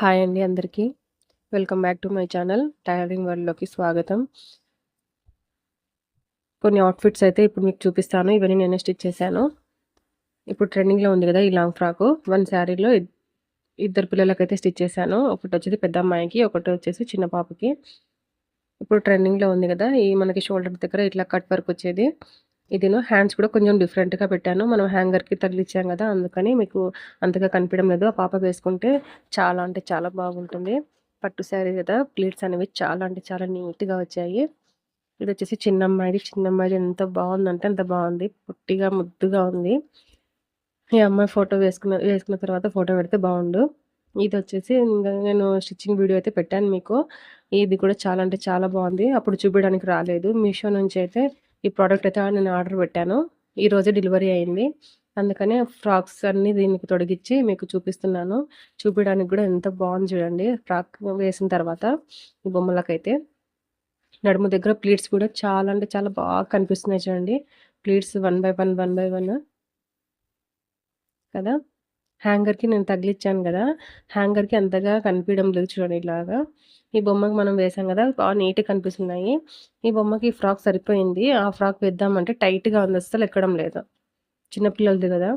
Hi అండి అందరికీ. Welcome back to my channel tailoring వరల్డ్‌లోకి స్వాగతం. కొన్ని అవుట్‌ఫిట్స్ అయితే ఇప్పుడు మీకు చూపిస్తాను. ఇవన్నీ నేనే స్టిచ్ చేశాను. ఇప్పుడు ట్రెండింగ్‌లో ఉంది గదా! ఈ లాంగ్ ఫ్రాకు. వన్ శారీలో ఇద్దరు పిల్లలకైతే స్టిచ్ చేశాను. ఒకటొచ్చేసి పెద్దమ్మాయికి, ఒకటొచ్చేసి చిన్న పాపకి. ఇప్పుడు ట్రెండింగ్‌లో ఉంది గదా! ఈ మనకి షోల్డర్ దగ్గర ఇట్లా కట్ వర్క్ వచ్చేది. హ్యాండ్స్ కూడా కొంచెం డిఫరెంట్‌గా పెట్టాను. మనం హ్యాంగర్‌కి తగిలిచ్చాం గదా! అందుకని మీకు అంతగా కనిపియడం లేదు. ఆ పాప వేసుకుంటే చాలా అంటే చాలా బాగుంటుంది. పట్టు శారీ గదా! ప్లీట్స్ అనేవి చాలా అంటే చాలా నీట్‌గా వచ్చాయి. ఇదొచ్చేసి చిన్నమ్మాయిది. చిన్నమ్మాయిది ఎంత బావుందంటే అంత బావుంది. పొట్టిగా, ముద్దుగా ఉంది. ఈ అమ్మాయి ఫోటో వేసుకున్న తర్వాత ఫోటో పెడితే బావుండు. ఇదొచ్చేసి నేను స్టిచ్చింగ్ వీడియో అయితే పెట్టాను మీకు. ఇది కూడా చాలా అంటే చాలా బావుంది. అప్పుడు చూపియడానికి రాలేదు. మీషో నుంచి అయితే ఈ ప్రోడక్ట్ అయితే నేను ఆర్డర్ పెట్టాను. ఈరోజే డెలివరీ అయింది. అందుకనే ఫ్రాక్స్ అన్నీ దీనికి తొడిగిచ్చి మీకు చూపిస్తున్నాను. చూపియడానికి గూడా ఎంత బావుంది చూడండి ఫ్రాక్ వేసిన తర్వాత ఈ బొమ్మలకైతే. నడుము దగ్గర ప్లీట్స్ కూడా చాలా అంటే చాలా బాగా కనిపిస్తున్నాయి చూడండి. Pleats one by one, one by one కదా! హ్యాంగర్‌కి నేను తగిలిచ్చాను గదా! హ్యాంగర్‌కి అంతగా కనిపియడం లేదు చూడండి ఇలాగా. ఈ బొమ్మకి మనం వేసాం గదా! బాగా నీట్‌గా కనిపిస్తున్నాయి. ఈ బొమ్మకి ఈ ఫ్రాక్ సరిపోయింది. ఆ ఫ్రాక్ వేద్దామంటే టైట్‌గా ఉంది. అస్సలు ఎక్కడం లేదు. చిన్న పిల్లలది గదా!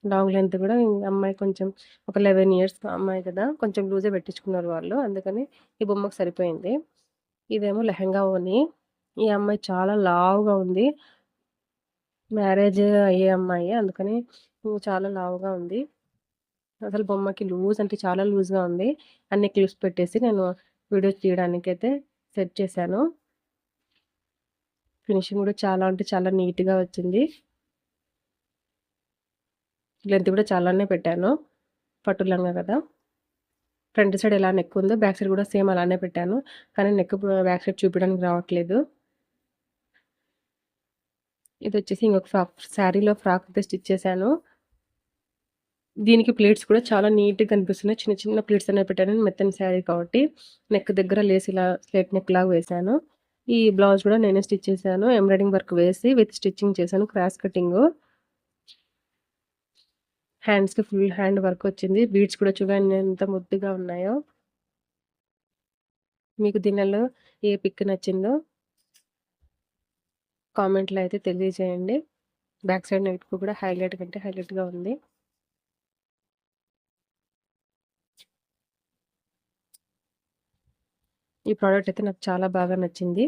లాంగ్ లెంత్ గూడా ఈ అమ్మాయి కొంచెం ఒక 11 ఇయర్స్ అమ్మాయి కదా! కొంచెం లూజే పెట్టించుకున్నారు వాళ్ళు. అందుకని ఈ బొమ్మకి సరిపోయింది. ఇదేమో లెహెంగా ఓని. ఈ అమ్మాయి చాలా లావుగా ఉంది. మ్యారేజ్ అయ్యే అమ్మాయే. అందుకని చాలా లావుగా ఉంది. అసలు బొమ్మకి లూజ్ అంటే చాలా లూజ్‌గా ఉంది. అన్ని క్లిప్స్ పెట్టేసి నేను వీడియోస్ తీయడానికైతే సెట్ చేశాను. ఫినిషింగ్ కూడా చాలా అంటే చాలా నీట్‌గా వచ్చింది. లెంత్ కూడా చాలానే పెట్టాను. పట్టు లంగా కదా! ఫ్రంట్ సైడ్ ఎలా నెక్ ఉందో బ్యాక్ సైడ్ కూడా సేమ్ అలానే పెట్టాను. కానీ నెక్ బ్యాక్ సైడ్ చూపియడానికి రావట్లేదు. ఇదొచ్చేసి ఇంకొక శారీలో ఫ్రాక్ అయితే స్టిచ్ చేశాను. దీనికి ప్లేట్స్ కూడా చాలా నీట్‌గా కనిపిస్తున్నాయి. చిన్న చిన్న ప్లేట్స్ అనేవి పెట్టాను. మెత్తని శారీ కాబట్టి నెక్ దగ్గర లేస్ ఇలా స్ట్రెయిట్ నెక్ లాగా వేశాను. ఈ బ్లౌజ్ కూడా నేనే స్టిచ్ చేశాను. ఎంబ్రాయిడింగ్ వర్క్ వేసి విత్ స్టిచ్చింగ్ చేశాను. Cross cutting. హ్యాండ్స్‌కి ఫుల్ హ్యాండ్ వర్క్ వచ్చింది. బీడ్స్ కూడా చూడండి ఎంత ముద్దుగా ఉన్నాయో. మీకు దీనిలో ఏ పిక్ నచ్చిందో కామెంట్‌లో అయితే తెలియజేయండి. బ్యాక్ సైడ్ నెక్ కూడా హైలైట్ కంటే హైలైట్‌గా ఉంది. ఈ ప్రోడక్ట్ అయితే నాకు చాలా బాగా నచ్చింది.